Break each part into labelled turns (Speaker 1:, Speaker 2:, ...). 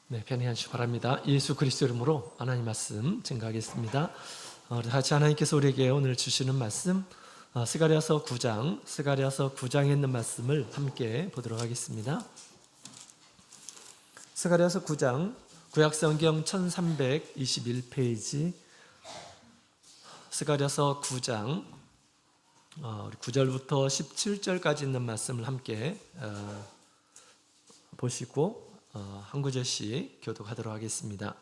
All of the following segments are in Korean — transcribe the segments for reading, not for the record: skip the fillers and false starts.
Speaker 1: 네, 편히 하시기 바랍니다. 예수 그리스도 이름으로 하나님 말씀 증거하겠습니다. 같이 하나님께서 우리에게 오늘 주시는 말씀 스가랴서 9장에 있는 말씀을 함께 보도록 하겠습니다. 스가랴서 9장 구약성경 1321페이지 스가랴서 9장 9절부터 17절까지 있는 말씀을 함께 보시고 한 구절씩 교독하도록 하겠습니다.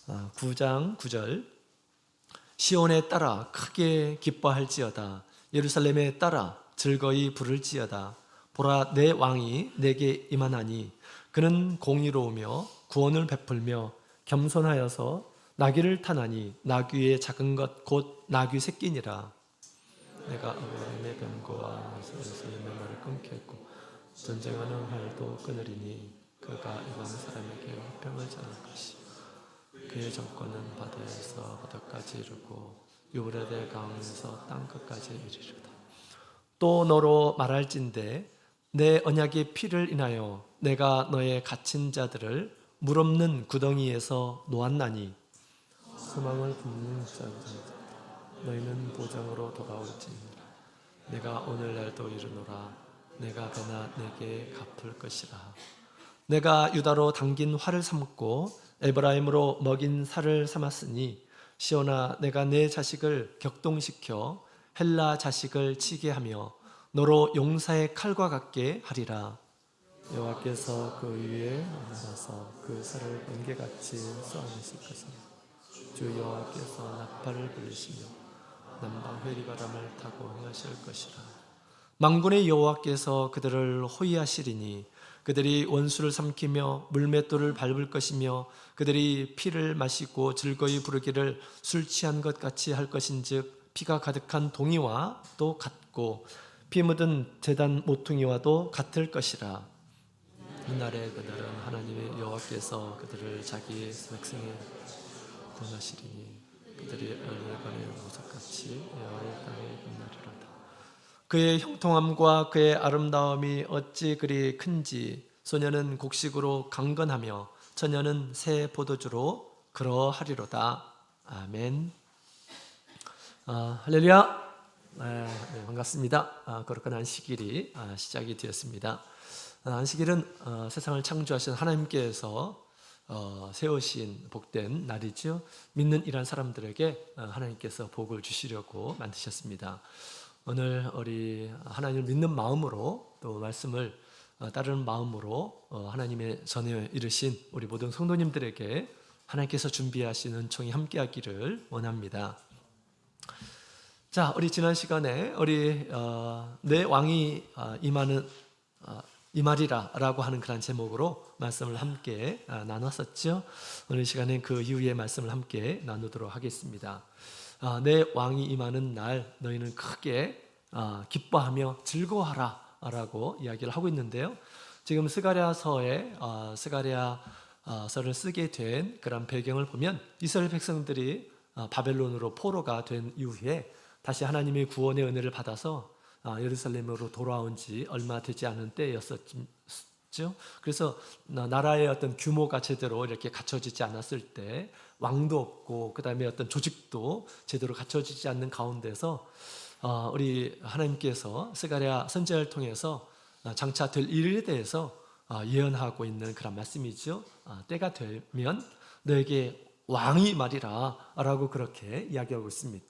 Speaker 1: 9장 9절 시온에 따라 크게 기뻐할지어다. 예루살렘에 따라 즐거이 부를지어다. 보라, 내 왕이 내게 임하나니 그는 공의로우며 구원을 베풀며 겸손하여서 나귀를 타나니 나귀의 작은 것 곧 나귀 새끼니라. 내가 내 병거와 예루살렘의 말을 끊겠고 전쟁하는 활도 끊으리니 그가 이방 사람에게 화평을 전할 것이 그의 정권은 바다에서 바다까지 이르고 유브라데 강에서 땅끝까지 이르리로다. 또 너로 말할진대 내 언약의 피를 인하여 내가 너의 갇힌 자들을 물 없는 구덩이에서 놓았나니 소망을 품는 자들 너희는 보장으로 돌아올지니라. 내가 오늘날도 이르노라. 내가 배나 내게 갚을 것이라. 내가 유다로 당긴 활을 삼고 에브라임으로 먹인 살을 삼았으니 시온아, 내가 내 자식을 격동시켜 헬라 자식을 치게 하며 너로 용사의 칼과 같게 하리라. 여호와께서 그 위에 나가서 그 살을 번개같이 쏘아내실 것이니 주 여호와께서 나팔을 불리시며 남방 회리바람을 타고 행하실 것이라. 만군의 여호와께서 그들을 호위하시리니 그들이 원수를 삼키며 물맷돌을 밟을 것이며 그들이 피를 마시고 즐거이 부르기를 술 취한 것 같이 할 것인즉 피가 가득한 동이와 또 같고 피 묻은 제단 모퉁이와도 같을 것이라. 이날에 그들은 하나님의 여호와께서 그들을 자기 백성에 구원하시리니 그들이 열매관의 모석같이 여호와의 땅에 빛나리로다. 그의 형통함과 그의 아름다움이 어찌 그리 큰지 소녀는 곡식으로 강건하며 처녀는 새 포도주로 그러하리로다. 아멘. 할렐루야. 네, 반갑습니다. 거룩한 안식일이 시작이 되었습니다. 안식일은 세상을 창조하신 하나님께서 세우신 복된 날이죠. 믿는 이란 사람들에게 하나님께서 복을 주시려고 만드셨습니다. 오늘 우리 하나님을 믿는 마음으로 또 말씀을 따르는 마음으로 하나님의 전에 이르신 우리 모든 성도님들에게 하나님께서 준비하시는 은총이 함께하기를 원합니다. 자, 우리 지난 시간에 우리 내 왕이 임하리라라고 하는 그런 제목으로 말씀을 함께 나눴었죠. 오늘 시간에 그 이후의 말씀을 함께 나누도록 하겠습니다. 내 왕이 임하는 날 너희는 크게 기뻐하며 즐거워하라 라고 이야기를 하고 있는데요. 지금 스가랴서를 쓰게 된 그런 배경을 보면 이스라엘 백성들이 바벨론으로 포로가 된 이후에 다시 하나님의 구원의 은혜를 받아서 예루살렘으로 돌아온 지 얼마 되지 않은 때였었죠. 그래서 나라의 어떤 규모가 제대로 이렇게 갖춰지지 않았을 때 왕도 없고 그 다음에 어떤 조직도 제대로 갖춰지지 않는 가운데서 우리 하나님께서 스가랴 선지자를 통해서 장차 될 일에 대해서 예언하고 있는 그런 말씀이죠. 때가 되면 너에게 왕이 말이라 라고 그렇게 이야기하고 있습니다.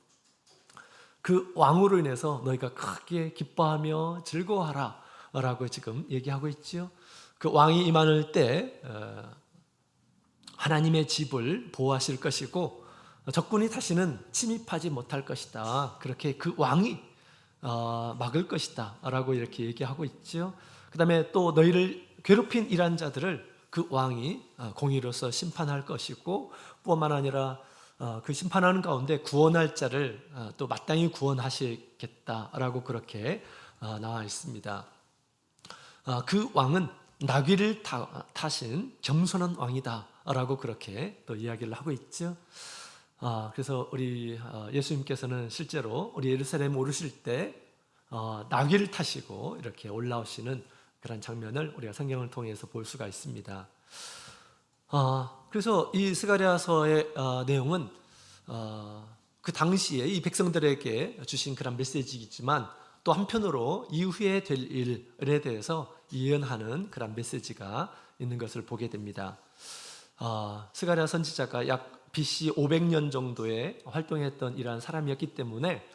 Speaker 1: 그 왕으로 인해서 너희가 크게 기뻐하며 즐거워하라 라고 지금 얘기하고 있죠. 그 왕이 임할 때 하나님의 집을 보호하실 것이고 적군이 다시는 침입하지 못할 것이다. 그렇게 그 왕이 막을 것이다 라고 이렇게 얘기하고 있죠. 그 다음에 또 너희를 괴롭힌 이란 자들을 그 왕이 공의로서 심판할 것이고 뿐만 아니라 그 심판하는 가운데 구원할 자를 또 마땅히 구원하시겠다라고 그렇게 나와 있습니다. 그 왕은 나귀를 타신 겸손한 왕이다라고 그렇게 또 이야기를 하고 있죠. 그래서 우리 예수님께서는 실제로 우리 예루살렘 오르실 때 나귀를 타시고 이렇게 올라오시는 그런 장면을 우리가 성경을 통해서 볼 수가 있습니다. 그래서 이 스가랴서의 내용은 그 당시에 이 백성들에게 주신 그런 메시지이지만 또 한편으로 이후에 될 일에 대해서 예언하는 그런 메시지가 있는 것을 보게 됩니다. 스가랴 선지자가 약 BC 500년 정도에 활동했던 이러한 사람이었기 때문에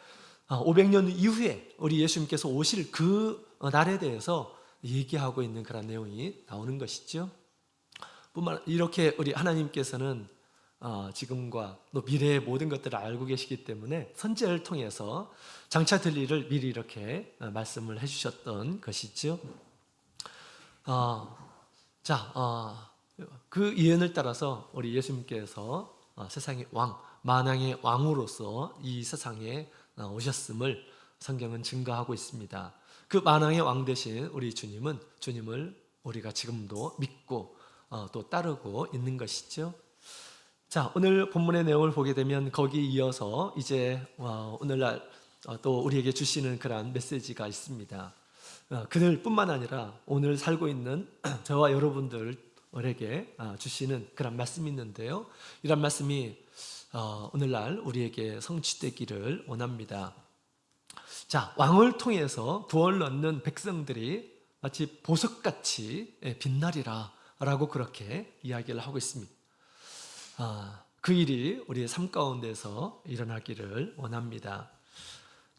Speaker 1: 500년 이후에 우리 예수님께서 오실 그 날에 대해서 얘기하고 있는 그런 내용이 나오는 것이죠. 뿐만 이렇게 우리 하나님께서는 지금과 또 미래의 모든 것들을 알고 계시기 때문에 선지자를 통해서 장차 될 일을 미리 이렇게 말씀을 해주셨던 것이죠. 그 예언을 따라서 우리 예수님께서 세상의 왕, 만왕의 왕으로서 이 세상에 오셨음을 성경은 증거하고 있습니다. 그 만왕의 왕 되신 우리 주님을 우리가 지금도 믿고 또 따르고 있는 것이죠. 자, 오늘 본문의 내용을 보게 되면 거기 이어서 이제 오늘날 또 우리에게 주시는 그런 메시지가 있습니다. 그들뿐만 아니라 오늘 살고 있는 저와 여러분들에게 주시는 그런 말씀이 있는데요. 이런 말씀이 오늘날 우리에게 성취되기를 원합니다. 자, 왕을 통해서 구원을 얻는 백성들이 마치 보석같이 빛나리라 라고 그렇게 이야기를 하고 있습니다. 그 일이 우리의 삶 가운데서 일어나기를 원합니다.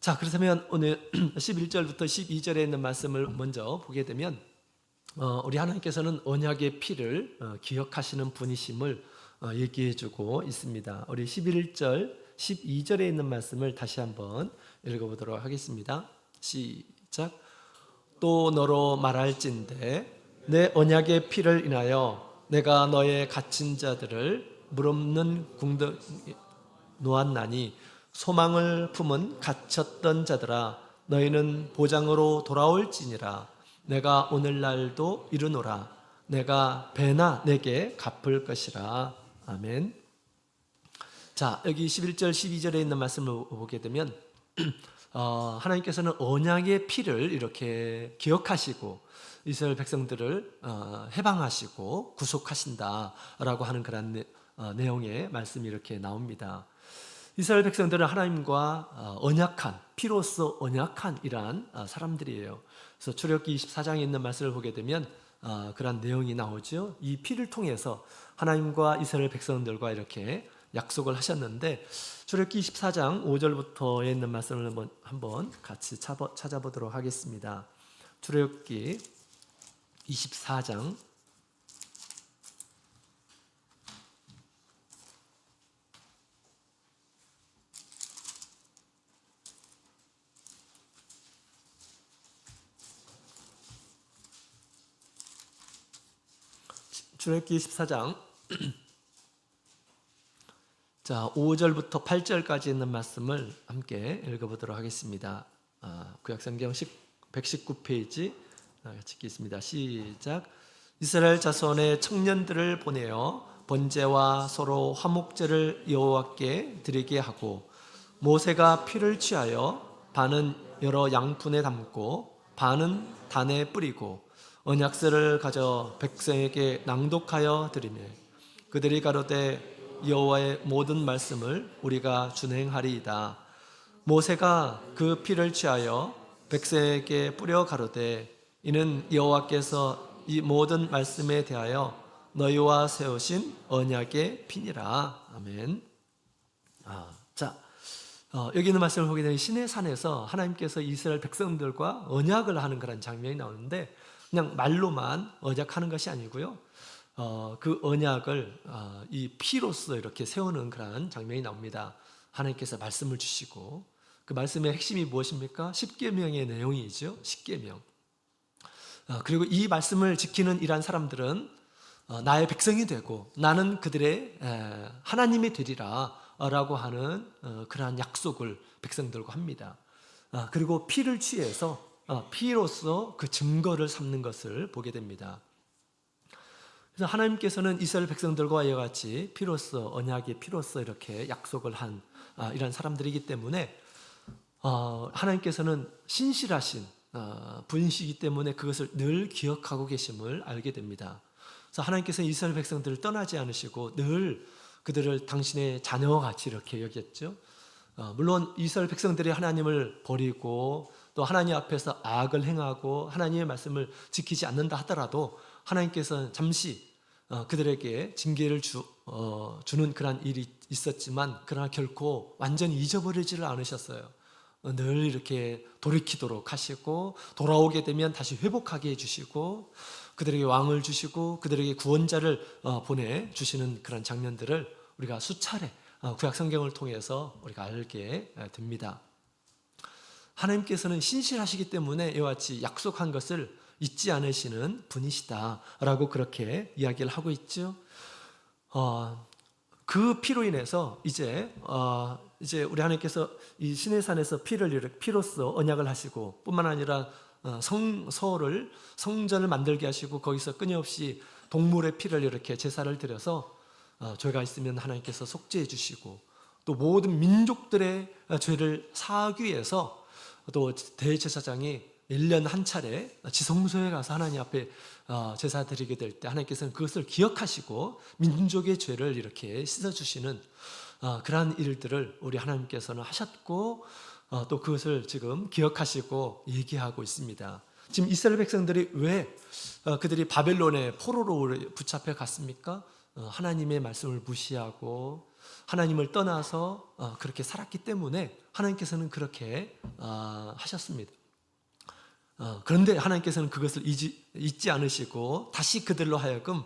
Speaker 1: 자, 그렇다면 오늘 11절부터 12절에 있는 말씀을 먼저 보게 되면 우리 하나님께서는 언약의 피를 기억하시는 분이심을 얘기해주고 있습니다. 우리 11절, 12절에 있는 말씀을 다시 한번 읽어보도록 하겠습니다. 시작. 또 너로 말할진대 내 언약의 피를 인하여 내가 너의 갇힌 자들을 물없는 궁덩이에 놓았나니 소망을 품은 갇혔던 자들아 너희는 보장으로 돌아올지니라. 내가 오늘날도 이르노라. 내가 배나 내게 갚을 것이라. 아멘. 자, 여기 11절 12절에 있는 말씀을 보게 되면 하나님께서는 언약의 피를 이렇게 기억하시고 이스라엘 백성들을 해방하시고 구속하신다라고 하는 그런 내용의 말씀이 이렇게 나옵니다. 이스라엘 백성들은 하나님과 언약한, 피로써 언약한 이러한 사람들이에요. 그래서 출애굽기 24장에 있는 말씀을 보게 되면 그런 내용이 나오죠. 이 피를 통해서 하나님과 이스라엘 백성들과 이렇게 약속을 하셨는데 출애굽기 24장 5절부터에 있는 말씀을 한번 같이 찾아보도록 하겠습니다. 출애굽기 24장 출애굽기 24장 자 5절부터 8절까지 있는 말씀을 함께 읽어보도록 하겠습니다. 구약성경 119페이지 같이 읽겠습니다. 시작. 이스라엘 자손의 청년들을 보내어 번제와 서로 화목제를 여호와께 드리게 하고 모세가 피를 취하여 반은 여러 양푼에 담고 반은 단에 뿌리고 언약서를 가져 백성에게 낭독하여 드리매 그들이 가로되 여호와의 모든 말씀을 우리가 준행하리이다. 모세가 그 피를 취하여 백성에게 뿌려 가로되 이는 여호와께서 이 모든 말씀에 대하여 너희와 세우신 언약의 피니라. 아멘. 여기 있는 말씀을 보게 되면 시내산에서 하나님께서 이스라엘 백성들과 언약을 하는 그런 장면이 나오는데 그냥 말로만 언약하는 것이 아니고요. 그 언약을 이 피로써 이렇게 세우는 그런 장면이 나옵니다. 하나님께서 말씀을 주시고 그 말씀의 핵심이 무엇입니까? 십계명의 내용이죠. 십계명. 그리고 이 말씀을 지키는 이러한 사람들은 나의 백성이 되고 나는 그들의 하나님이 되리라 라고 하는 그러한 약속을 백성들과 합니다. 그리고 피를 취해서 피로써 그 증거를 삼는 것을 보게 됩니다. 그래서 하나님께서는 이스라엘 백성들과 이와 같이 피로써 언약의 피로써 이렇게 약속을 한 이런 사람들이기 때문에 하나님께서는 신실하신 분이시기 때문에 그것을 늘 기억하고 계심을 알게 됩니다. 그래서 하나님께서 이스라엘 백성들을 떠나지 않으시고 늘 그들을 당신의 자녀와 같이 이렇게 여겼죠. 물론 이스라엘 백성들이 하나님을 버리고 또 하나님 앞에서 악을 행하고 하나님의 말씀을 지키지 않는다 하더라도 하나님께서는 잠시 그들에게 징계를 주는 그런 일이 있었지만 그러나 결코 완전히 잊어버리지를 않으셨어요. 늘 이렇게 돌이키도록 하시고 돌아오게 되면 다시 회복하게 해주시고 그들에게 왕을 주시고 그들에게 구원자를 보내주시는 그런 장면들을 우리가 수차례 구약 성경을 통해서 우리가 알게 됩니다. 하나님께서는 신실하시기 때문에 이와 같이 약속한 것을 잊지 않으시는 분이시다라고 그렇게 이야기를 하고 있죠. 그 피로 인해서 이제 우리 하나님께서 이 시내산에서 피로써 언약을 하시고 뿐만 아니라 성전을 만들게 하시고 거기서 끊임없이 동물의 피를 이렇게 제사를 드려서 죄가 있으면 하나님께서 속죄해 주시고 또 모든 민족들의 죄를 사하기 위해서 또 대제사장이 1년 한 차례 지성소에 가서 하나님 앞에 제사 드리게 될 때 하나님께서는 그것을 기억하시고 민족의 죄를 이렇게 씻어주시는 그러한 일들을 우리 하나님께서는 하셨고 또 그것을 지금 기억하시고 얘기하고 있습니다. 지금 이스라엘 백성들이 왜 그들이 바벨론의 포로로 붙잡혀 갔습니까? 하나님의 말씀을 무시하고 하나님을 떠나서 그렇게 살았기 때문에 하나님께서는 그렇게 하셨습니다. 그런데 하나님께서는 그것을 잊지 않으시고 다시 그들로 하여금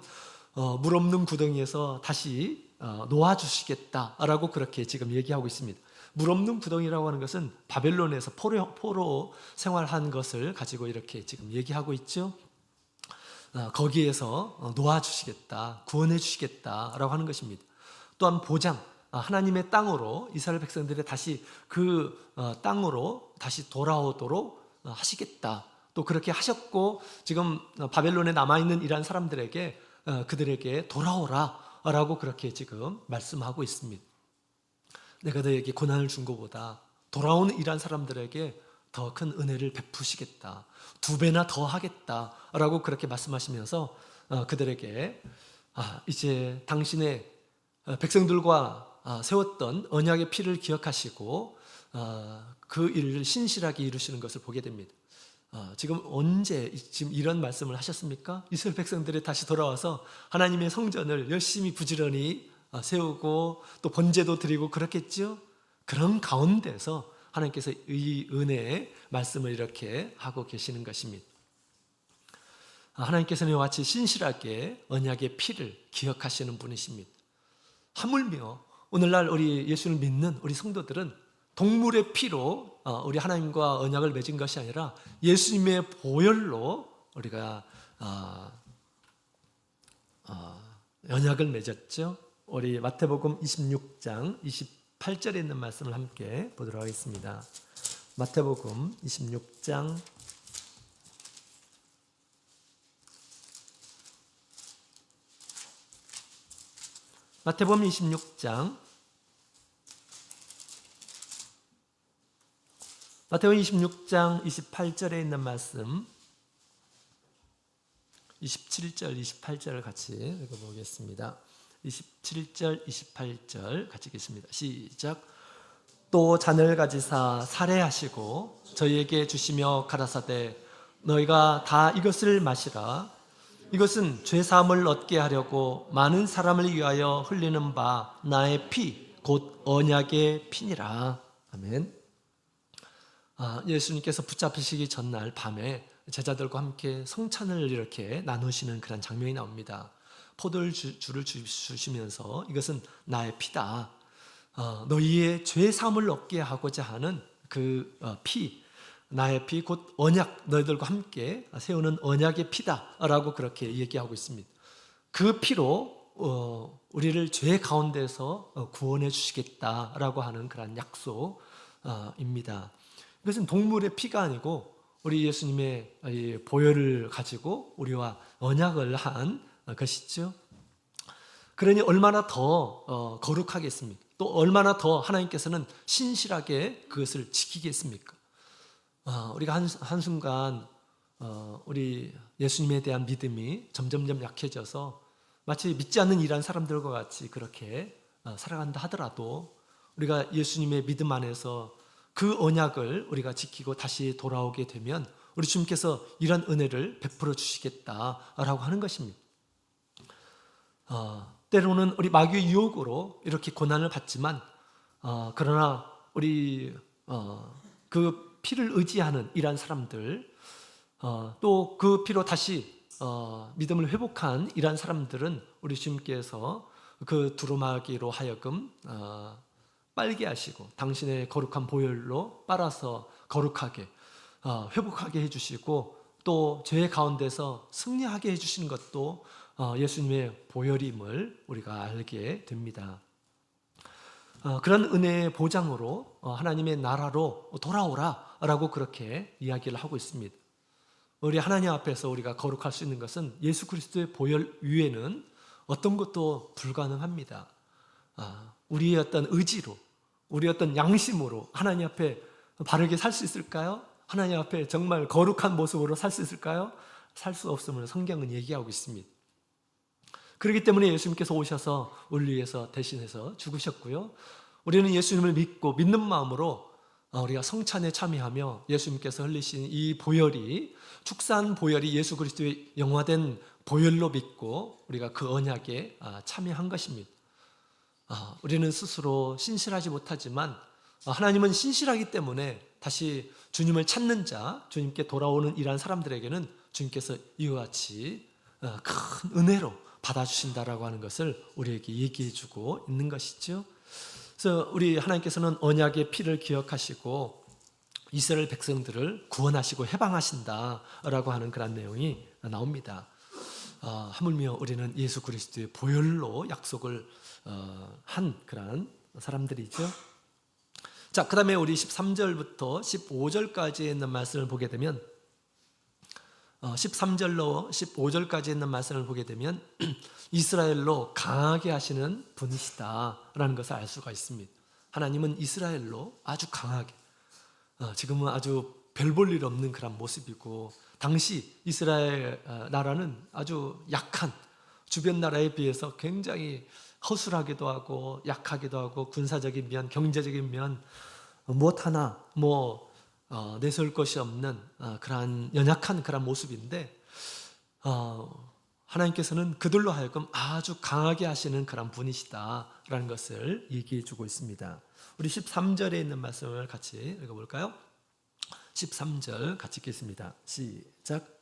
Speaker 1: 물 없는 구덩이에서 다시 놓아주시겠다라고 그렇게 지금 얘기하고 있습니다. 물 없는 구덩이라고 하는 것은 바벨론에서 포로 생활한 것을 가지고 이렇게 지금 얘기하고 있죠. 거기에서 놓아주시겠다, 구원해 주시겠다라고 하는 것입니다. 또한 보장, 하나님의 땅으로 이스라엘 백성들이 다시 그 땅으로 다시 돌아오도록 하시겠다. 또 그렇게 하셨고 지금 바벨론에 남아있는 이란 사람들에게 그들에게 돌아오라라고 그렇게 지금 말씀하고 있습니다. 내가 너에게 고난을 준 것보다 돌아오는 이란 사람들에게 더 큰 은혜를 베푸시겠다. 2배나 더 하겠다라고 그렇게 말씀하시면서 그들에게 이제 당신의 백성들과 세웠던 언약의 피를 기억하시고 그 일을 신실하게 이루시는 것을 보게 됩니다. 지금 언제 지금 이런 말씀을 하셨습니까? 이스라엘 백성들이 다시 돌아와서 하나님의 성전을 열심히 부지런히 세우고 또 번제도 드리고 그렇겠죠. 그런 가운데서 하나님께서 이 은혜의 말씀을 이렇게 하고 계시는 것입니다. 하나님께서는 이와 같이 신실하게 언약의 피를 기억하시는 분이십니다. 하물며 오늘날 우리 예수를 믿는 우리 성도들은 동물의 피로 우리 하나님과 언약을 맺은 것이 아니라 예수님의 보혈로 우리가 언약을 맺었죠. 우리 마태복음 26장 28절에 있는 말씀을 함께 보도록 하겠습니다. 마태복음 26장 28절에 있는 말씀 27절, 28절을 같이 읽어보겠습니다. 27절, 28절 같이 읽겠습니다. 시작. 또 잔을 가지사 살해하시고 저희에게 주시며 가라사대 너희가 다 이것을 마시라. 이것은 죄사함을 얻게 하려고 많은 사람을 위하여 흘리는 바 나의 피, 곧 언약의 피니라. 아멘. 예수님께서 붙잡히시기 전날 밤에 제자들과 함께 성찬을 이렇게 나누시는 그런 장면이 나옵니다. 포도주를 주시면서 이것은 나의 피다. 너희의 죄 사함을 얻게 하고자 하는 그 피, 나의 피 곧 언약, 너희들과 함께 세우는 언약의 피다라고 그렇게 얘기하고 있습니다. 그 피로 우리를 죄 가운데서 구원해 주시겠다라고 하는 그런 약속입니다. 이것은 동물의 피가 아니고 우리 예수님의 보혈을 가지고 우리와 언약을 한 것이죠. 그러니 얼마나 더 거룩하겠습니까? 또 얼마나 더 하나님께서는 신실하게 그것을 지키겠습니까? 우리가 한순간 우리 예수님에 대한 믿음이 점점점 약해져서 마치 믿지 않는 이란 사람들과 같이 그렇게 살아간다 하더라도 우리가 예수님의 믿음 안에서 그 언약을 우리가 지키고 다시 돌아오게 되면 우리 주님께서 이런 은혜를 베풀어 주시겠다라고 하는 것입니다. 때로는 우리 마귀의 유혹으로 이렇게 고난을 받지만 그러나 우리 그 피를 의지하는 이러한 사람들 또 그 피로 다시 믿음을 회복한 이러한 사람들은 우리 주님께서 그 두루마기로 하여금 빨게 하시고 당신의 거룩한 보혈로 빨아서 거룩하게 회복하게 해주시고 또 죄 가운데서 승리하게 해주시는 것도 예수님의 보혈임을 우리가 알게 됩니다. 그런 은혜의 보장으로 하나님의 나라로 돌아오라 라고 그렇게 이야기를 하고 있습니다. 우리 하나님 앞에서 우리가 거룩할 수 있는 것은 예수 그리스도의 보혈 위에는 어떤 것도 불가능합니다. 우리의 어떤 의지로, 우리의 어떤 양심으로 하나님 앞에 바르게 살 수 있을까요? 하나님 앞에 정말 거룩한 모습으로 살 수 있을까요? 살 수 없음을 성경은 얘기하고 있습니다. 그렇기 때문에 예수님께서 오셔서 우리 위해서 대신해서 죽으셨고요. 우리는 예수님을 믿고 믿는 마음으로 우리가 성찬에 참여하며 예수님께서 흘리신 이 보혈이 축산 보혈이 예수 그리스도의 영화된 보혈로 믿고 우리가 그 언약에 참여한 것입니다. 우리는 스스로 신실하지 못하지만 하나님은 신실하기 때문에 다시 주님을 찾는 자, 주님께 돌아오는 이러한 사람들에게는 주님께서 이와 같이 큰 은혜로 받아주신다라고 하는 것을 우리에게 얘기해 주고 있는 것이죠. 그래서 우리 하나님께서는 언약의 피를 기억하시고 이스라엘 백성들을 구원하시고 해방하신다라고 하는 그런 내용이 나옵니다. 하물며 우리는 예수 그리스도의 보혈로 약속을 한 그런 사람들이죠. 자, 그 다음에 우리 13절부터 15절까지 있는 말씀을 보게 되면 13절로 15절까지 있는 말씀을 보게 되면 이스라엘로 강하게 하시는 분이시다라는 것을 알 수가 있습니다. 하나님은 이스라엘로 아주 강하게 지금은 아주 별 볼 일 없는 그런 모습이고 당시 이스라엘 나라는 아주 약한 주변 나라에 비해서 굉장히 허술하기도 하고 약하기도 하고 군사적인 면, 경제적인 면 무엇 하나 내세울 것이 없는 그러한 연약한 그런 모습인데 하나님께서는 그들로 하여금 아주 강하게 하시는 그런 분이시다라는 것을 얘기해 주고 있습니다. 우리 13절에 있는 말씀을 같이 읽어볼까요? 13절 같이 읽겠습니다. 시작.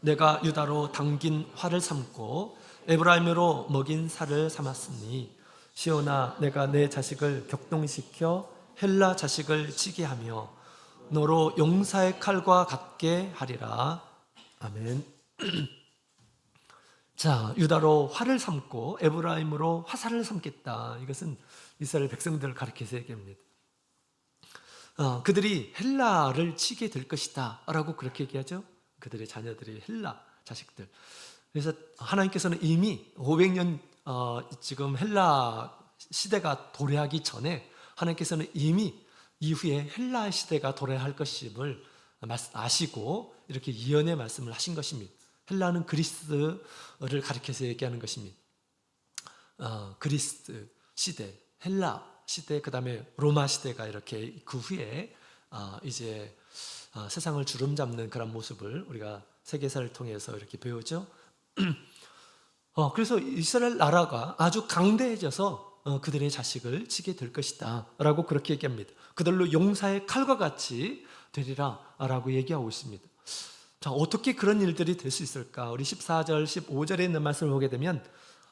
Speaker 1: 내가 유다로 당긴 활을 삼고 에브라임으로 먹인 살을 삼았으니 시온아 내가 내 자식을 격동시켜 헬라 자식을 치게 하며 너로 용사의 칼과 같게 하리라. 아멘. 자, 유다로 활을 삼고 에브라임으로 화살을 삼겠다. 이것은 이스라엘 백성들을 가리켜서 얘기합니다. 그들이 헬라를 치게 될 것이다 라고 그렇게 얘기하죠. 그들의 자녀들이 헬라 자식들. 그래서 하나님께서는 이미 500년 지금 헬라 시대가 도래하기 전에 하나님께서는 이미 이후에 헬라 시대가 도래할 것임을 아시고 이렇게 예언의 말씀을 하신 것입니다. 헬라는 그리스를 가리켜서 얘기하는 것입니다. 그리스 시대, 헬라 시대, 그 다음에 로마 시대가 이렇게 그 후에 이제 세상을 주름잡는 그런 모습을 우리가 세계사를 통해서 이렇게 배우죠. 그래서 이스라엘 나라가 아주 강대해져서 그들의 자식을 치게 될 것이다 라고 그렇게 얘기합니다. 그들로 용사의 칼과 같이 되리라 라고 얘기하고 있습니다. 자, 어떻게 그런 일들이 될 수 있을까? 우리 14절, 15절에 있는 말씀을 보게 되면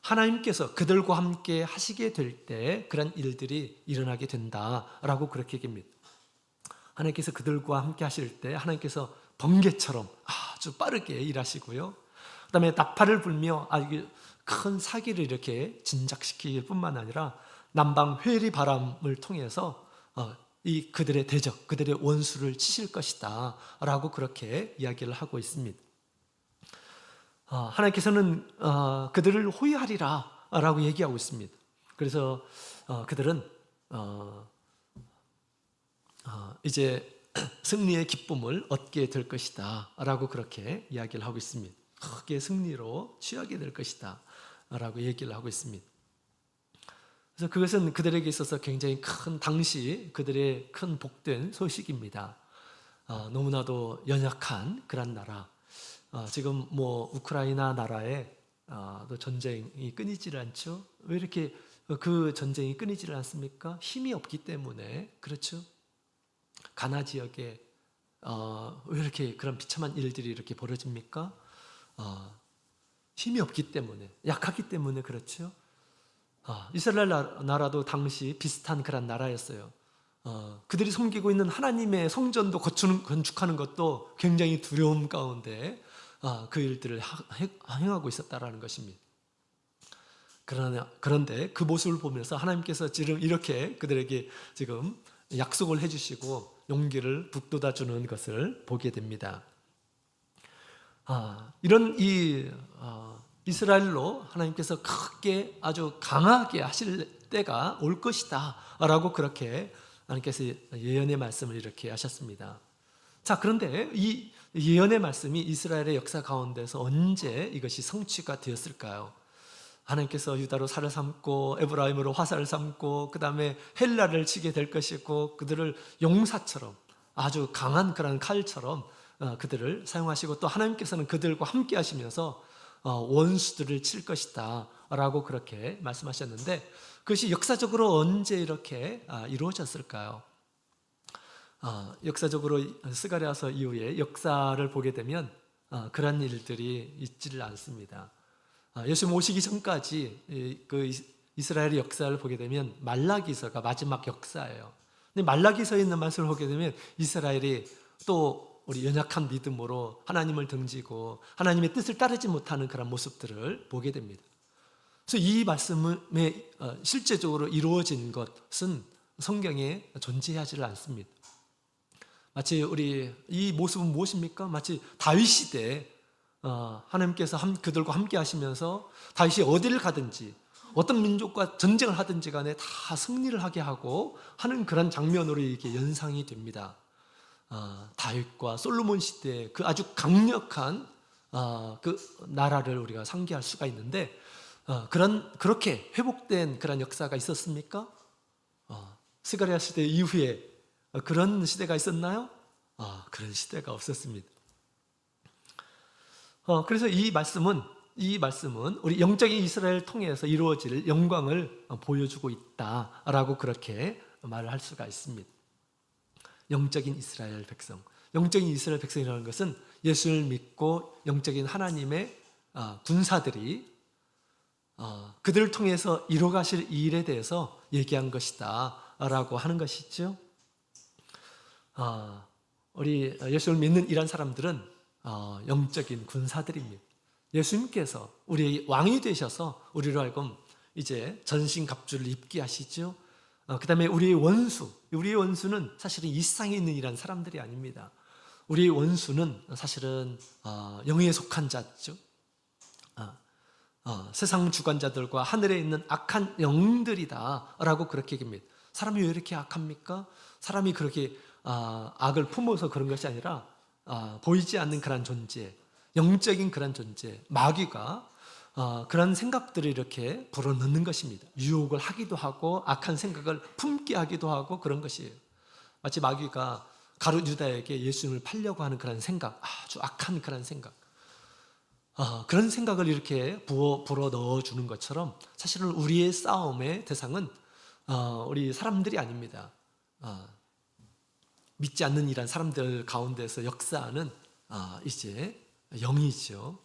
Speaker 1: 하나님께서 그들과 함께 하시게 될 때 그런 일들이 일어나게 된다라고 그렇게 얘기합니다. 하나님께서 그들과 함께 하실 때 하나님께서 번개처럼 아주 빠르게 일하시고요. 그 다음에 나팔을 불며 아주 큰 사기를 이렇게 진작시킬 뿐만 아니라 남방 회리 바람을 통해서 이 그들의 대적, 그들의 원수를 치실 것이다 라고 그렇게 이야기를 하고 있습니다. 하나님께서는 그들을 호위하리라 라고 얘기하고 있습니다. 그래서 그들은 이제 승리의 기쁨을 얻게 될 것이다 라고 그렇게 이야기를 하고 있습니다. 크게 승리로 취하게 될 것이다 라고 얘기를 하고 있습니다. 그래서 그것은 그들에게 있어서 굉장히 큰, 당시 그들의 큰 복된 소식입니다. 너무나도 연약한 그런 나라, 지금 뭐 우크라이나 나라에 또 전쟁이 끊이질 않죠. 왜 이렇게 그 전쟁이 끊이질 않습니까? 힘이 없기 때문에. 그렇죠. 가나 지역에 왜 이렇게 그런 비참한 일들이 이렇게 벌어집니까? 힘이 없기 때문에, 약하기 때문에. 그렇죠. 이스라엘 나라도 당시 비슷한 그런 나라였어요. 그들이 섬기고 있는 하나님의 성전도 건축하는 것도 굉장히 두려움 가운데 그 일들을 행하고 있었다라는 것입니다. 그런데 그 모습을 보면서 하나님께서 지금 이렇게 그들에게 지금 약속을 해주시고 용기를 북돋아주는 것을 보게 됩니다. 이런 이스라엘로 하나님께서 크게 아주 강하게 하실 때가 올 것이다 라고 그렇게 하나님께서 예언의 말씀을 이렇게 하셨습니다. 자, 그런데 이 예언의 말씀이 이스라엘의 역사 가운데서 언제 이것이 성취가 되었을까요? 하나님께서 유다로 살을 삼고 에브라임으로 화살을 삼고 그 다음에 헬라를 치게 될 것이고 그들을 용사처럼 아주 강한 그런 칼처럼 그들을 사용하시고 또 하나님께서는 그들과 함께 하시면서 원수들을 칠 것이다 라고 그렇게 말씀하셨는데 그것이 역사적으로 언제 이렇게 이루어졌을까요? 역사적으로 스가랴서 이후에 역사를 보게 되면 그런 일들이 있지를 않습니다. 예수님 오시기 전까지 그 이스라엘의 역사를 보게 되면 말라기서가 마지막 역사예요. 근데 말라기서에 있는 말씀을 보게 되면 이스라엘이 또 우리 연약한 믿음으로 하나님을 등지고 하나님의 뜻을 따르지 못하는 그런 모습들을 보게 됩니다. 그래서 이 말씀에 실제적으로 이루어진 것은 성경에 존재하지 않습니다. 마치 우리 이 모습은 무엇입니까? 마치 다윗 시대에 하나님께서 그들과 함께 하시면서 다윗이 어디를 가든지 어떤 민족과 전쟁을 하든지 간에 다 승리를 하게 하고 하는 그런 장면으로 이게 연상이 됩니다. 다윗과 솔로몬 시대의 그 아주 강력한 그 나라를 우리가 상기할 수가 있는데 그렇게 회복된 그런 역사가 있었습니까? 스가랴 시대 이후에 그런 시대가 있었나요? 그런 시대가 없었습니다. 그래서 이 말씀은 우리 영적인 이스라엘을 통해서 이루어질 영광을 보여주고 있다라고 그렇게 말을 할 수가 있습니다. 영적인 이스라엘 백성. 영적인 이스라엘 백성이라는 것은 예수를 믿고 영적인 하나님의 군사들이 그들을 통해서 이루어가실 일에 대해서 얘기한 것이다 라고 하는 것이죠. 우리 예수를 믿는 이런 사람들은 영적인 군사들입니다. 예수님께서 우리의 왕이 되셔서 우리로 하여금 이제 전신갑주를 입게 하시죠. 그 다음에 우리의 원수는 사실은 이 세상에 있는 이런 사람들이 아닙니다. 우리의 원수는 사실은 영에 속한 자죠. 세상 주관자들과 하늘에 있는 악한 영들이다 라고 그렇게 얘기합니다. 사람이 왜 이렇게 악합니까? 사람이 그렇게 악을 품어서 그런 것이 아니라 보이지 않는 그런 존재, 영적인 그런 존재, 마귀가 그런 생각들을 이렇게 불어넣는 것입니다. 유혹을 하기도 하고 악한 생각을 품게 하기도 하고 그런 것이에요. 마치 마귀가 가룟 유다에게 예수님을 팔려고 하는 그런 생각, 아주 악한 그런 생각, 그런 생각을 이렇게 불어 넣어주는 것처럼 사실은 우리의 싸움의 대상은 우리 사람들이 아닙니다. 믿지 않는 이란 사람들 가운데서 역사하는 이제 영이죠.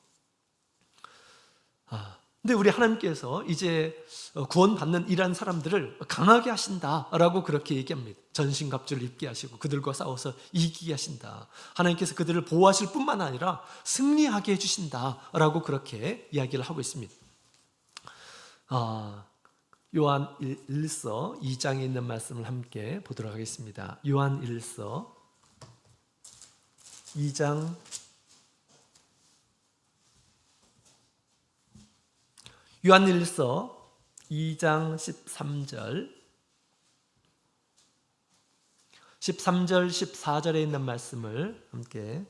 Speaker 1: 근데 우리 하나님께서 이제 구원받는 이란 사람들을 강하게 하신다라고 그렇게 얘기합니다. 전신갑주를 입게 하시고 그들과 싸워서 이기게 하신다. 하나님께서 그들을 보호하실 뿐만 아니라 승리하게 해주신다라고 그렇게 이야기를 하고 있습니다. 요한 1서 2장에 있는 말씀을 함께 보도록 하겠습니다. 요한 1서 2장 요한 1서 2장 13절 13절 14절에 있는 말씀을 함께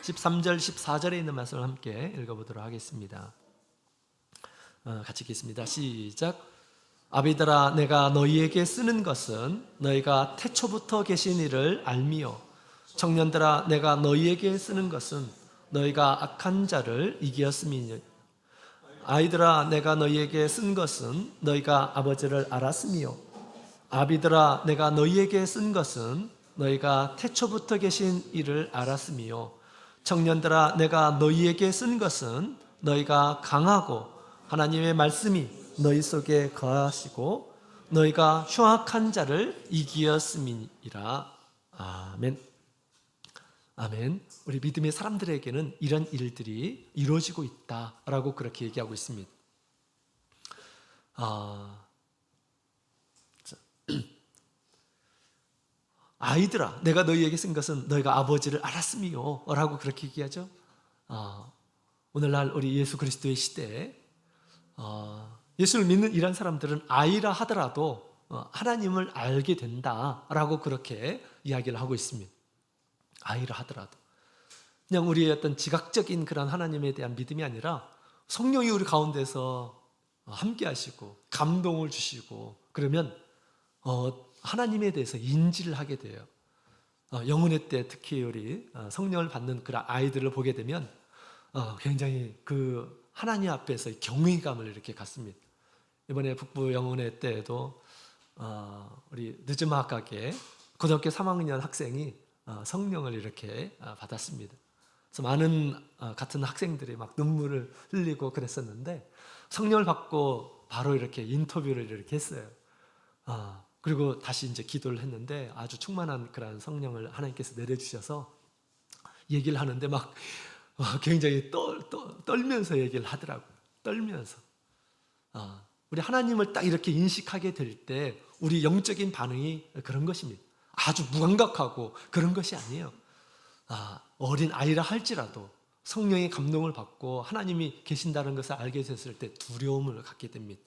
Speaker 1: 13절 14절에 있는 말씀을 함께 읽어보도록 하겠습니다. 같이 읽겠습니다. 시작. 아비들아, 내가 너희에게 쓰는 것은 너희가 태초부터 계신 이를 알미요, 청년들아, 내가 너희에게 쓰는 것은 너희가 악한 자를 이기었음이니, 아이들아, 내가 너희에게 쓴 것은 너희가 아버지를 알았음이요, 아비들아, 내가 너희에게 쓴 것은 너희가 태초부터 계신 이를 알았음이요, 청년들아, 내가 너희에게 쓴 것은 너희가 강하고 하나님의 말씀이 너희 속에 거하시고 너희가 흉악한 자를 이기었음이니라. 아멘. 아멘. 우리 믿음의 사람들에게는 이런 일들이 이루어지고 있다라고 그렇게 얘기하고 있습니다. 아이들아, 내가 너희에게 쓴 것은 너희가 아버지를 알았음이요 라고 그렇게 얘기하죠. 오늘날 우리 예수 그리스도의 시대에 예수를 믿는 이런 사람들은 아이라 하더라도 하나님을 알게 된다라고 그렇게 이야기를 하고 있습니다. 아이라 하더라도 그냥 우리의 어떤 지각적인 그런 하나님에 대한 믿음이 아니라 성령이 우리 가운데서 함께 하시고 감동을 주시고 그러면 하나님에 대해서 인지를 하게 돼요. 영혼의 때 특히 우리 성령을 받는 그런 아이들을 보게 되면 굉장히 그 하나님 앞에서 경외감을 이렇게 갖습니다. 이번에 북부 영혼의 때에도 우리 늦음학각에 고등학교 3학년 학생이 성령을 이렇게 받았습니다. 그래서 많은 같은 학생들이 막 눈물을 흘리고 그랬었는데 성령을 받고 바로 이렇게 인터뷰를 이렇게 했어요. 그리고 다시 이제 기도를 했는데 아주 충만한 그런 성령을 하나님께서 내려주셔서 얘기를 하는데 막 굉장히 떨면서 얘기를 하더라고요. 떨면서. 우리 하나님을 딱 이렇게 인식하게 될 때 우리 영적인 반응이 그런 것입니다. 아주 무감각하고 그런 것이 아니에요. 어린 아이라 할지라도 성령의 감동을 받고 하나님이 계신다는 것을 알게 됐을 때 두려움을 갖게 됩니다.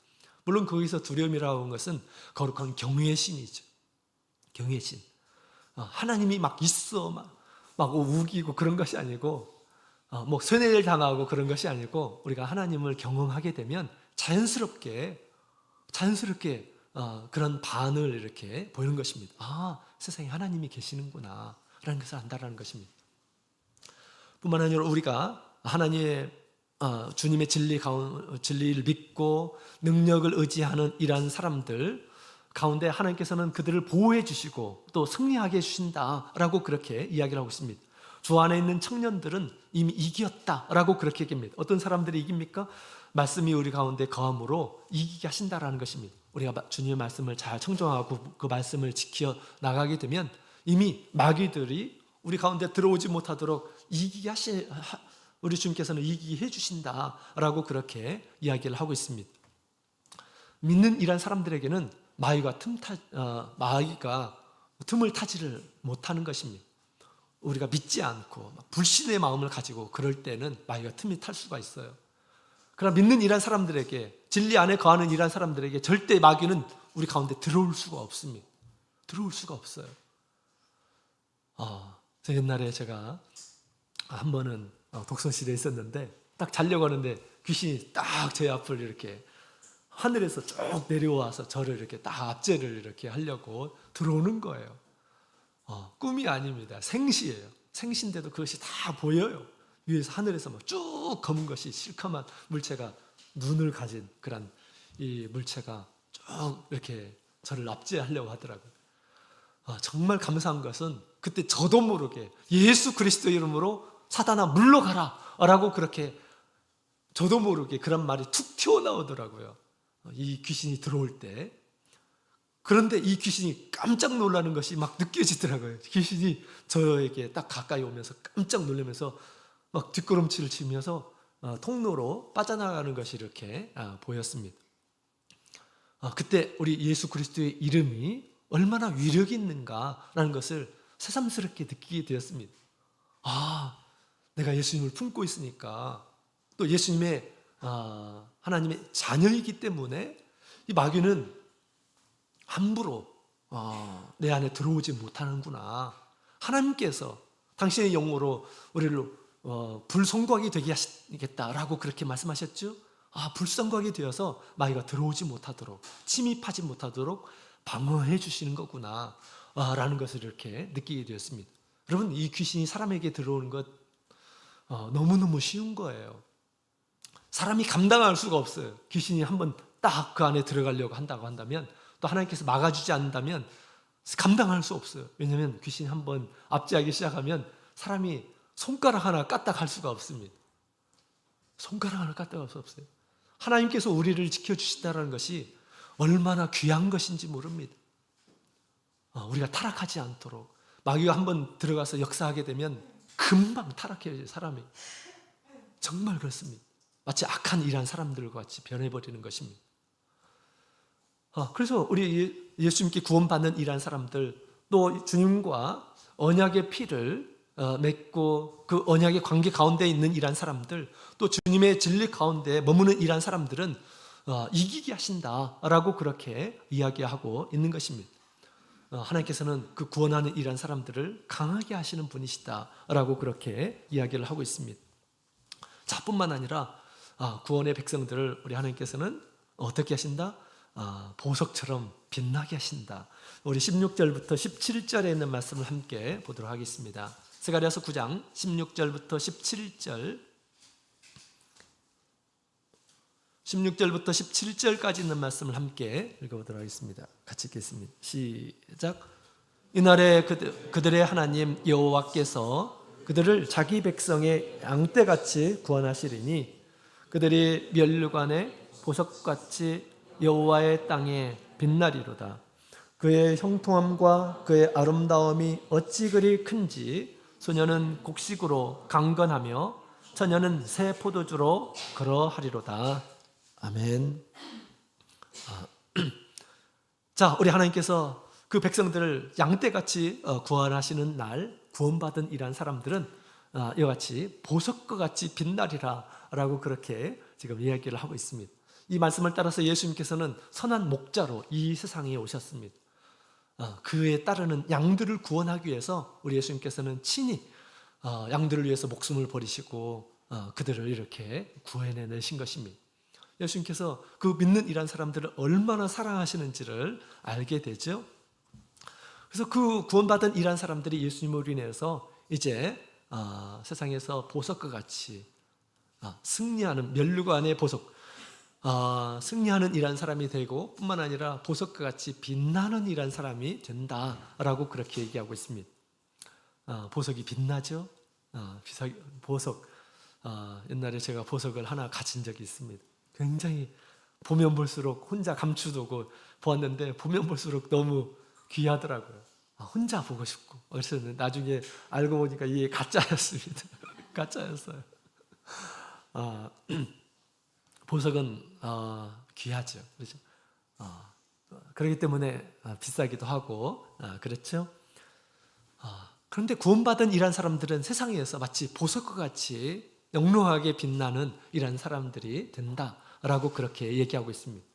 Speaker 1: 물론 거기서 두려움이라고 하는 것은 거룩한 경외의 신이죠. 경외의 신. 하나님이 막 있어 막 우기고 그런 것이 아니고 뭐 쇠뇌를 당하고 그런 것이 아니고 우리가 하나님을 경험하게 되면 자연스럽게 그런 반응을 이렇게 보이는 것입니다. 세상에 하나님이 계시는구나 라는 것을 안다라는 것입니다. 뿐만 아니라 우리가 하나님의 주님의 진리를 믿고 능력을 의지하는 이러한 사람들 가운데 하나님께서는 그들을 보호해 주시고 또 승리하게 해주신다라고 그렇게 이야기를 하고 있습니다. 주 안에 있는 청년들은 이미 이겼다라고 그렇게 얘기합니다. 어떤 사람들이 이깁니까? 말씀이 우리 가운데 거함으로 이기게 하신다라는 것입니다. 우리가 주님의 말씀을 잘 청종하고 그 말씀을 지켜 나가게 되면 이미 마귀들이 우리 가운데 들어오지 못하도록 이기게 우리 주님께서는 이기게 해주신다라고 그렇게 이야기를 하고 있습니다. 믿는 이런 사람들에게는 마귀가 틈을 타지를 못하는 것입니다. 우리가 믿지 않고 불신의 마음을 가지고 그럴 때는 마귀가 틈이 탈 수가 있어요. 그러나 믿는 이런 사람들에게, 진리 안에 거하는 이런 사람들에게 절대 마귀는 우리 가운데 들어올 수가 없습니다. 들어올 수가 없어요. 옛날에 제가 한 번은 독서실에 있었는데 딱 자려고 하는데 귀신이 딱 제 앞을 이렇게 하늘에서 쭉 내려와서 저를 이렇게 딱 압제를 이렇게 하려고 들어오는 거예요. 꿈이 아닙니다. 생시예요. 생시인데도 그것이 다 보여요. 위에서 하늘에서 막 쭉 검은 것이 실컷한 물체가 눈을 가진 그런 이 물체가 쭉 이렇게 저를 압제하려고 하더라고요. 정말 감사한 것은 그때 저도 모르게 예수 그리스도 이름으로 사단아 물러가라 라고 그렇게 저도 모르게 그런 말이 툭 튀어나오더라고요. 이 귀신이 들어올 때. 그런데 이 귀신이 깜짝 놀라는 것이 막 느껴지더라고요. 귀신이 저에게 딱 가까이 오면서 깜짝 놀라면서 막 뒷걸음질을 치면서 통로로 빠져나가는 것이 이렇게 보였습니다. 그때 우리 예수 그리스도의 이름이 얼마나 위력이 있는가라는 것을 새삼스럽게 느끼게 되었습니다. 내가 예수님을 품고 있으니까 또 예수님의 하나님의 자녀이기 때문에 이 마귀는 함부로 내 안에 들어오지 못하는구나. 하나님께서 당신의 영으로 우리를 불성곽이 되게 하시겠다라고 그렇게 말씀하셨죠. 불성곽이 되어서 마귀가 들어오지 못하도록, 침입하지 못하도록 방어해 주시는 거구나 라는 것을 이렇게 느끼게 되었습니다. 여러분, 이 귀신이 사람에게 들어오는 것 너무너무 쉬운 거예요. 사람이 감당할 수가 없어요. 귀신이 한번 딱 그 안에 들어가려고 한다고 한다면, 또 하나님께서 막아주지 않는다면 감당할 수 없어요. 왜냐하면 귀신이 한번 압제하기 시작하면 사람이 손가락 하나 까딱 할 수가 없습니다. 손가락 하나 까딱 할 수 없어요. 하나님께서 우리를 지켜주신다는 것이 얼마나 귀한 것인지 모릅니다. 우리가 타락하지 않도록. 마귀가 한번 들어가서 역사하게 되면 금방 타락해요, 사람이. 정말 그렇습니다. 마치 악한 일한 사람들과 같이 변해버리는 것입니다. 그래서 우리 예수님께 구원받는 일한 사람들, 또 주님과 언약의 피를 맺고 그 언약의 관계 가운데 있는 일한 사람들, 또 주님의 진리 가운데 머무는 일한 사람들은 이기게 하신다라고 그렇게 이야기하고 있는 것입니다. 하나님께서는 그 구원하는 일한 사람들을 강하게 하시는 분이시다라고 그렇게 이야기를 하고 있습니다. 자, 뿐만 아니라 구원의 백성들을 우리 하나님께서는 어떻게 하신다? 보석처럼 빛나게 하신다. 우리 16절부터 17절에 있는 말씀을 함께 보도록 하겠습니다. 스가랴서 9장 16절부터 17절, 16절부터 17절까지 있는 말씀을 함께 읽어보도록 하겠습니다. 같이 읽겠습니다. 시작. 이날에 그들의 하나님 여호와께서 그들을 자기 백성의 양떼같이 구원하시리니 그들이 면류관의 보석같이 여호와의 땅에 빛나리로다. 그의 형통함과 그의 아름다움이 어찌 그리 큰지 소녀는 곡식으로 강건하며 처녀는 새 포도주로 그러하리로다. 아멘. 자, 우리 하나님께서 그 백성들을 양떼같이 구원하시는 날, 구원받은 이란 사람들은 이와 같이 보석과 같이 빛나리라 라고 그렇게 지금 이야기를 하고 있습니다. 이 말씀을 따라서 예수님께서는 선한 목자로 이 세상에 오셨습니다. 그에 따르는 양들을 구원하기 위해서 우리 예수님께서는 친히 양들을 위해서 목숨을 버리시고 그들을 이렇게 구해내신 것입니다. 예수님께서 그 믿는 이란 사람들을 얼마나 사랑하시는지를 알게 되죠. 그래서 그 구원받은 이란 사람들이 예수님으로 인해서 이제 세상에서 보석과 같이 승리하는, 면류관의 보석, 승리하는 이란 사람이 되고 뿐만 아니라 보석과 같이 빛나는 이란 사람이 된다라고 그렇게 얘기하고 있습니다. 보석이 빛나죠. 보석, 옛날에 제가 보석을 하나 가진 적이 있습니다. 굉장히 보면 볼수록 혼자 감추두고 보았는데 보면 볼수록 너무 귀하더라고요. 혼자 보고 싶고. 그래서 나중에 알고 보니까 이게 가짜였습니다. 가짜였어요. 보석은 귀하죠. 그렇죠? 그렇기 때문에 비싸기도 하고 그렇죠. 그런데 구원받은 이란 사람들은 세상에서 마치 보석과 같이 영롱하게 빛나는 이란 사람들이 된다라고 그렇게 얘기하고 있습니다.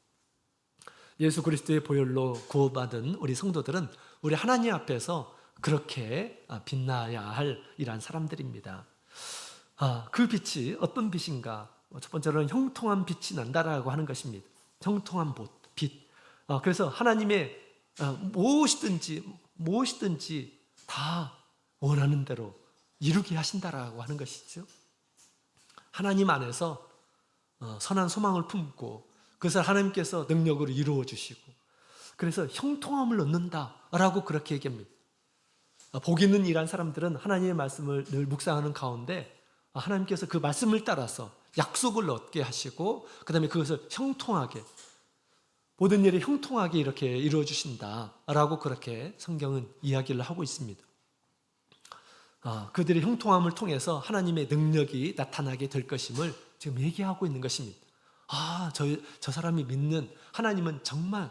Speaker 1: 예수 그리스도의 보혈로 구원받은 우리 성도들은 우리 하나님 앞에서 그렇게 빛나야 할 이란 사람들입니다. 그 빛이 어떤 빛인가? 첫 번째로는 형통한 빛이 난다라고 하는 것입니다. 형통한 빛. 그래서 하나님의 무엇이든지 다 원하는 대로 이루게 하신다라고 하는 것이죠. 하나님 안에서 선한 소망을 품고 그것을 하나님께서 능력으로 이루어 주시고, 그래서 형통함을 얻는다라고 그렇게 얘기합니다. 복 있는 일한 사람들은 하나님의 말씀을 늘 묵상하는 가운데 하나님께서 그 말씀을 따라서 약속을 얻게 하시고 그 다음에 그것을 형통하게, 모든 일이 형통하게 이렇게 이루어 주신다라고 그렇게 성경은 이야기를 하고 있습니다. 그들의 형통함을 통해서 하나님의 능력이 나타나게 될 것임을 지금 얘기하고 있는 것입니다. 저 사람이 믿는 하나님은 정말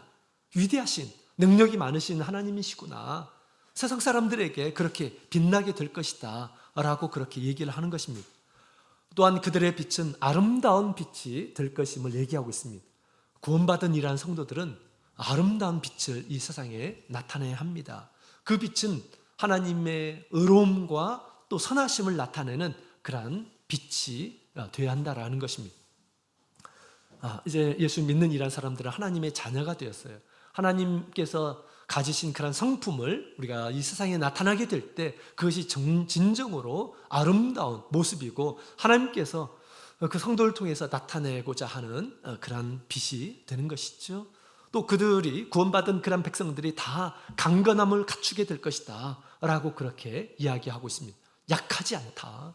Speaker 1: 위대하신, 능력이 많으신 하나님이시구나. 세상 사람들에게 그렇게 빛나게 될 것이다 라고 그렇게 얘기를 하는 것입니다. 또한 그들의 빛은 아름다운 빛이 될 것임을 얘기하고 있습니다. 구원받은 이란 성도들은 아름다운 빛을 이 세상에 나타내야 합니다. 그 빛은 하나님의 의로움과 또 선하심을 나타내는 그러한 빛이 되어야 한다라는 것입니다. 이제 예수 믿는 이란 사람들은 하나님의 자녀가 되었어요. 하나님께서 가지신 그런 성품을 우리가 이 세상에 나타나게 될 때 그것이 진정으로 아름다운 모습이고 하나님께서 그 성도를 통해서 나타내고자 하는 그런 빛이 되는 것이죠. 또 그들이 구원받은 그런 백성들이 다 강건함을 갖추게 될 것이다 라고 그렇게 이야기하고 있습니다. 약하지 않다,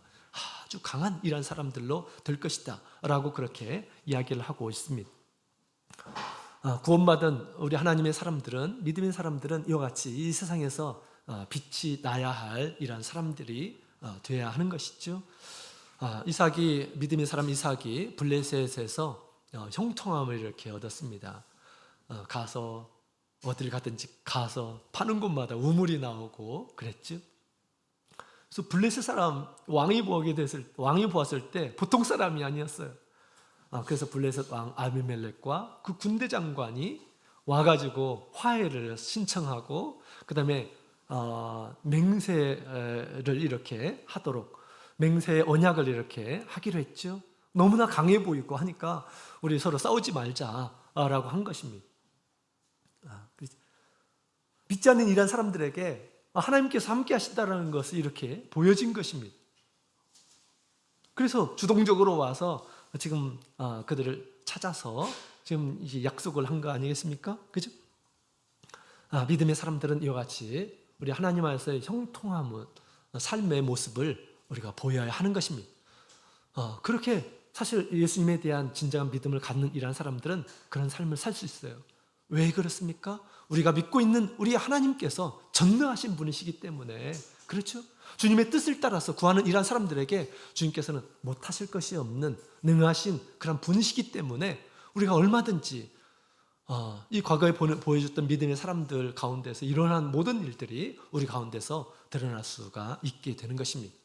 Speaker 1: 아주 강한 이런 사람들로 될 것이다 라고 그렇게 이야기를 하고 있습니다. 구원받은 우리 하나님의 사람들은, 믿음의 사람들은 이와 같이 이 세상에서 빛이 나야 할 이런 사람들이 되어야 하는 것이죠. 이삭이, 믿음의 사람 이삭이 블레셋에서 형통함을 이렇게 얻었습니다. 가서 어딜 가든지 가서 파는 곳마다 우물이 나오고 그랬죠. 그래서 블레셋 사람 왕이 보았을 때 보통 사람이 아니었어요. 그래서 블레셋 왕 아비멜렉과 그 군대 장관이 와가지고 화해를 신청하고 그 다음에 맹세를 이렇게 하도록, 맹세의 언약을 이렇게 하기로 했죠. 너무나 강해 보이고 하니까 우리 서로 싸우지 말자라고 한 것입니다. 믿지 않는 이런 사람들에게 하나님께서 함께 하신다는 것을 이렇게 보여진 것입니다. 그래서 주동적으로 와서 지금 그들을 찾아서 지금 이제 약속을 한 거 아니겠습니까? 그죠? 믿음의 사람들은 이와 같이 우리 하나님 안에서의 형통함은 삶의 모습을 우리가 보여야 하는 것입니다. 그렇게 사실 예수님에 대한 진정한 믿음을 갖는 이러한 사람들은 그런 삶을 살 수 있어요. 왜 그렇습니까? 우리가 믿고 있는 우리 하나님께서 전능하신 분이시기 때문에, 그렇죠? 주님의 뜻을 따라서 구하는 이러한 사람들에게 주님께서는 못하실 것이 없는 능하신 그런 분이시기 때문에 우리가 얼마든지 이 과거에 보여줬던 믿음의 사람들 가운데서 일어난 모든 일들이 우리 가운데서 드러날 수가 있게 되는 것입니다.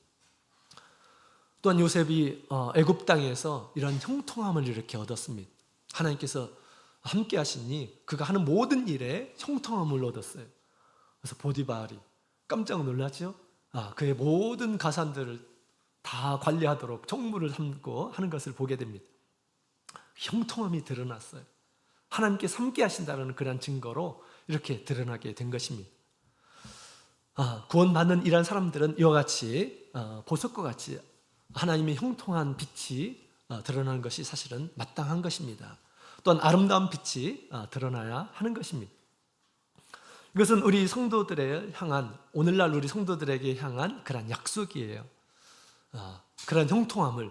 Speaker 1: 또한 요셉이 애굽 땅에서 이런 형통함을 이렇게 얻었습니다. 하나님께서 함께 하시니 그가 하는 모든 일에 형통함을 얻었어요. 그래서 보디발이 깜짝 놀랐죠. 그의 모든 가산들을 다 관리하도록 총무를 삼고 하는 것을 보게 됩니다. 형통함이 드러났어요. 하나님께서 함께 하신다는 그런 증거로 이렇게 드러나게 된 것입니다. 구원받는 이러한 사람들은 이와 같이 보석과 같이 하나님의 형통한 빛이 드러나는 것이 사실은 마땅한 것입니다. 또한 아름다운 빛이 드러나야 하는 것입니다. 이것은 우리 성도들에 향한, 오늘날 우리 성도들에게 향한 그런 약속이에요. 그런 형통함을,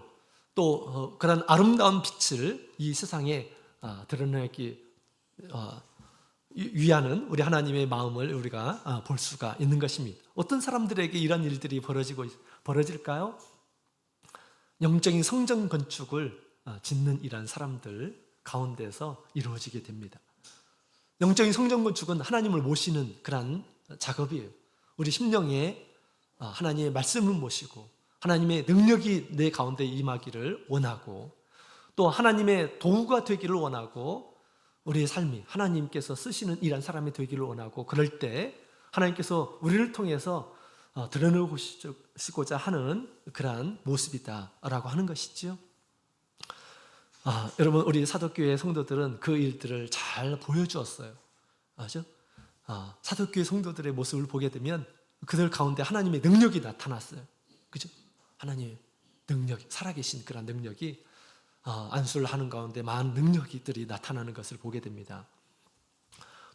Speaker 1: 또 그런 아름다운 빛을 이 세상에 드러내기 위하는 우리 하나님의 마음을 우리가 볼 수가 있는 것입니다. 어떤 사람들에게 이런 일들이 벌어질까요? 영적인 성전 건축을 짓는 이런 사람들 가운데서 이루어지게 됩니다. 영적인 성전 건축은 하나님을 모시는 그런 작업이에요. 우리 심령에 하나님의 말씀을 모시고 하나님의 능력이 내 가운데 임하기를 원하고, 또 하나님의 도구가 되기를 원하고, 우리의 삶이 하나님께서 쓰시는 이런 사람이 되기를 원하고, 그럴 때 하나님께서 우리를 통해서 드러내고자 하는 그러한 모습이다라고 하는 것이죠. 여러분, 우리 사도교회 성도들은 그 일들을 잘 보여주었어요. 아죠? 사도교회 성도들의 모습을 보게 되면 그들 가운데 하나님의 능력이 나타났어요. 그죠? 하나님의 능력이, 살아계신 그런 능력이 안수를 하는 가운데 많은 능력들이 나타나는 것을 보게 됩니다.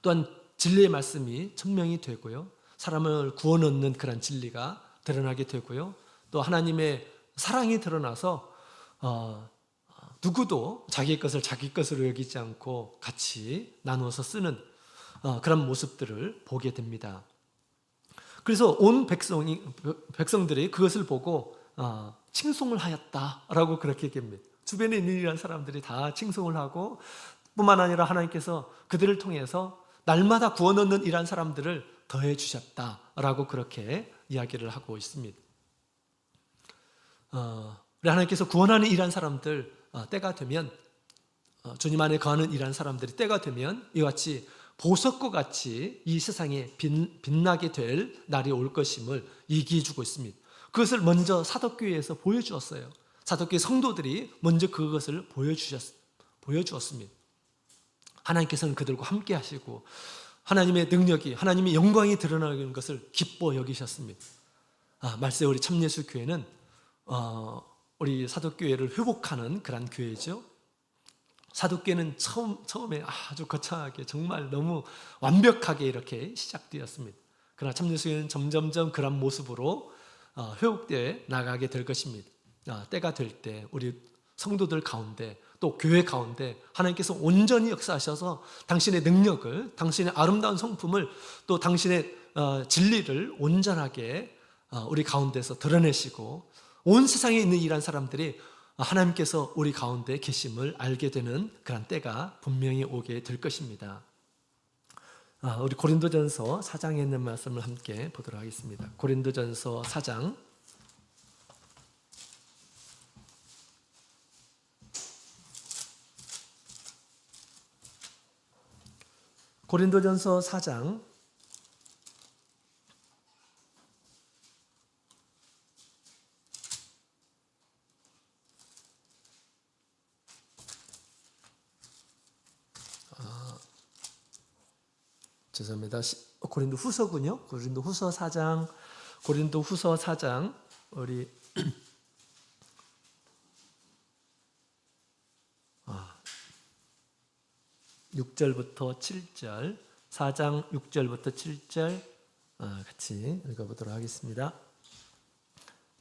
Speaker 1: 또한 진리의 말씀이 천명이 되고요, 사람을 구원 얻는 그런 진리가 드러나게 되고요, 또 하나님의 사랑이 드러나서 누구도 자기의 것을 자기 것으로 여기지 않고 같이 나누어서 쓰는 그런 모습들을 보게 됩니다. 그래서 온 백성들이 그것을 보고 칭송을 하였다라고 그렇게 얘기합니다. 주변에 있는 이런 사람들이 다 칭송을 하고, 뿐만 아니라 하나님께서 그들을 통해서 날마다 구원 얻는 이런 사람들을 더해 주셨다라고 그렇게 이야기를 하고 있습니다. 우리 하나님께서 구원하는 이런 사람들 때가 되면 주님 안에 거하는 이러한 사람들이 때가 되면 이와 같이 보석과 같이 이 세상에 빛나게 될 날이 올 것임을 얘기해 주고 있습니다. 그것을 먼저 사도교회에서 보여주었어요. 사도교회 성도들이 먼저 그것을 보여주었습니다. 하나님께서는 그들과 함께 하시고 하나님의 능력이, 하나님의 영광이 드러나는 것을 기뻐 여기셨습니다. 말세 우리 참예수 교회는 우리 사도교회를 회복하는 그런 교회죠. 사도교회는 처음에 아주 거창하게 정말 너무 완벽하게 이렇게 시작되었습니다. 그러나 참예수교회는 점점점 그런 모습으로 회복되어 나가게 될 것입니다. 때가 될 때 우리 성도들 가운데 또 교회 가운데 하나님께서 온전히 역사하셔서 당신의 능력을, 당신의 아름다운 성품을 또 당신의 진리를 온전하게 우리 가운데서 드러내시고 온 세상에 있는 이러한 사람들이 하나님께서 우리 가운데 계심을 알게 되는 그런 때가 분명히 오게 될 것입니다. 우리 고린도전서 4장에 있는 말씀을 함께 보도록 하겠습니다. 고린도전서 4장 고린도전서 4장 고린도후서 4장 우리 6절부터 7절, 4장 6절부터 7절 같이 읽어보도록 하겠습니다.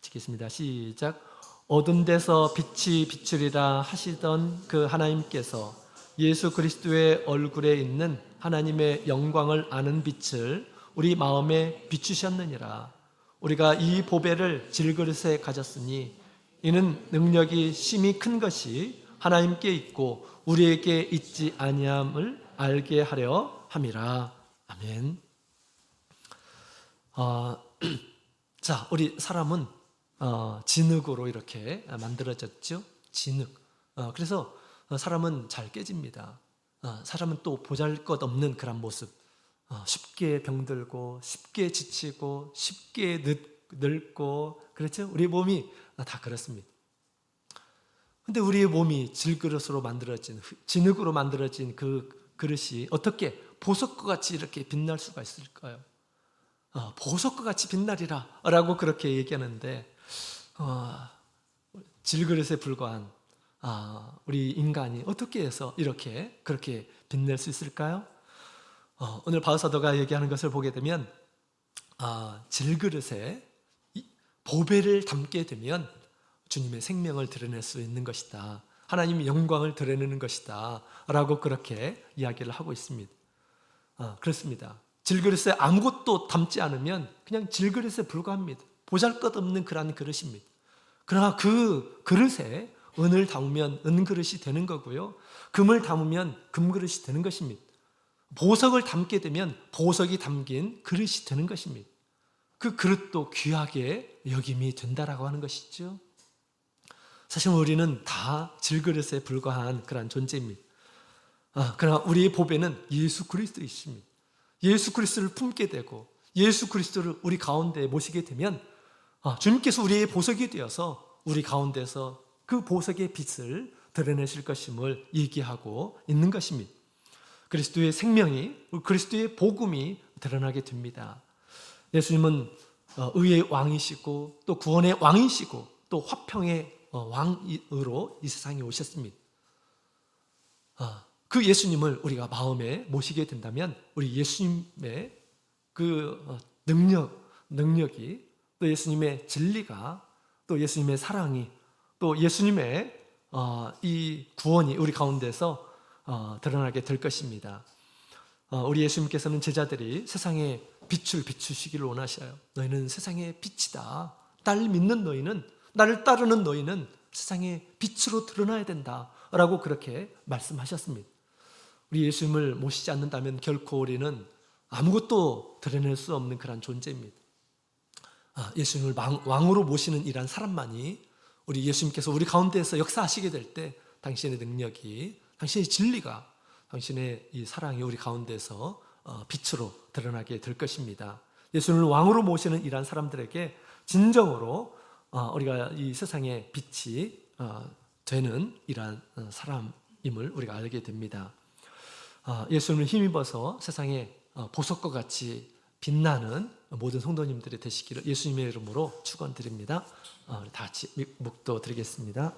Speaker 1: 읽겠습니다. 시작. 어두운 데서 빛이 비추리라 하시던 그 하나님께서 예수 그리스도의 얼굴에 있는 하나님의 영광을 아는 빛을 우리 마음에 비추셨느니라. 우리가 이 보배를 질그릇에 가졌으니 이는 능력이 심히 큰 것이 하나님께 있고 우리에게 있지 아니함을 알게 하려 함이라. 아멘. 자, 우리 사람은 진흙으로 이렇게 만들어졌죠. 진흙. 그래서 사람은 잘 깨집니다. 사람은 또 보잘것없는 그런 모습. 쉽게 병들고 쉽게 지치고 쉽게 늙고 그렇죠. 우리 몸이 다 그렇습니다. 근데 우리의 몸이 질그릇으로 만들어진, 진흙으로 만들어진 그 그릇이 어떻게 보석과 같이 이렇게 빛날 수가 있을까요? 보석과 같이 빛나리라 라고 그렇게 얘기하는데 질그릇에 불과한 우리 인간이 어떻게 해서 이렇게 그렇게 빛낼 수 있을까요? 오늘 바울사도가 얘기하는 것을 보게 되면 질그릇에 보배를 담게 되면 주님의 생명을 드러낼 수 있는 것이다. 하나님의 영광을 드러내는 것이다 라고 그렇게 이야기를 하고 있습니다. 그렇습니다. 질그릇에 아무것도 담지 않으면 그냥 질그릇에 불과합니다. 보잘것없는 그러한 그릇입니다. 그러나 그 그릇에 은을 담으면 은그릇이 되는 거고요, 금을 담으면 금그릇이 되는 것입니다. 보석을 담게 되면 보석이 담긴 그릇이 되는 것입니다. 그 그릇도 귀하게 여김이 된다라고 하는 것이죠. 사실 우리는 다 질그릇에 불과한 그런 존재입니다. 그러나 우리의 보배는 예수 그리스도이십니다. 예수 그리스도를 품게 되고 예수 그리스도를 우리 가운데 모시게 되면 주님께서 우리의 보석이 되어서 우리 가운데서 그 보석의 빛을 드러내실 것임을 얘기하고 있는 것입니다. 그리스도의 생명이, 그리스도의 복음이 드러나게 됩니다. 예수님은 의의 왕이시고 또 구원의 왕이시고 또 화평의 왕으로 이 세상에 오셨습니다. 그 예수님을 우리가 마음에 모시게 된다면 우리 예수님의 그 능력이 또 예수님의 진리가 또 예수님의 사랑이 또 예수님의 이 구원이 우리 가운데서 드러나게 될 것입니다. 우리 예수님께서는 제자들이 세상에 빛을 비추시기를 원하셔요. 너희는 세상의 빛이다. 나를 믿는 너희는, 나를 따르는 너희는 세상의 빛으로 드러나야 된다 라고 그렇게 말씀하셨습니다. 우리 예수님을 모시지 않는다면 결코 우리는 아무것도 드러낼 수 없는 그런 존재입니다. 예수님을 왕으로 모시는 이러한 사람만이 우리 예수님께서 우리 가운데에서 역사하시게 될 때 당신의 능력이 당신의 진리가, 당신의 이 사랑이 우리 가운데서 빛으로 드러나게 될 것입니다. 예수님을 왕으로 모시는 이러한 사람들에게 진정으로 우리가 이 세상의 빛이 되는 이러한 사람임을 우리가 알게 됩니다. 예수님을 힘입어서 세상에 보석과 같이 빛나는 모든 성도님들이 되시기를 예수님의 이름으로 축원드립니다. 다 같이 묵도 드리겠습니다.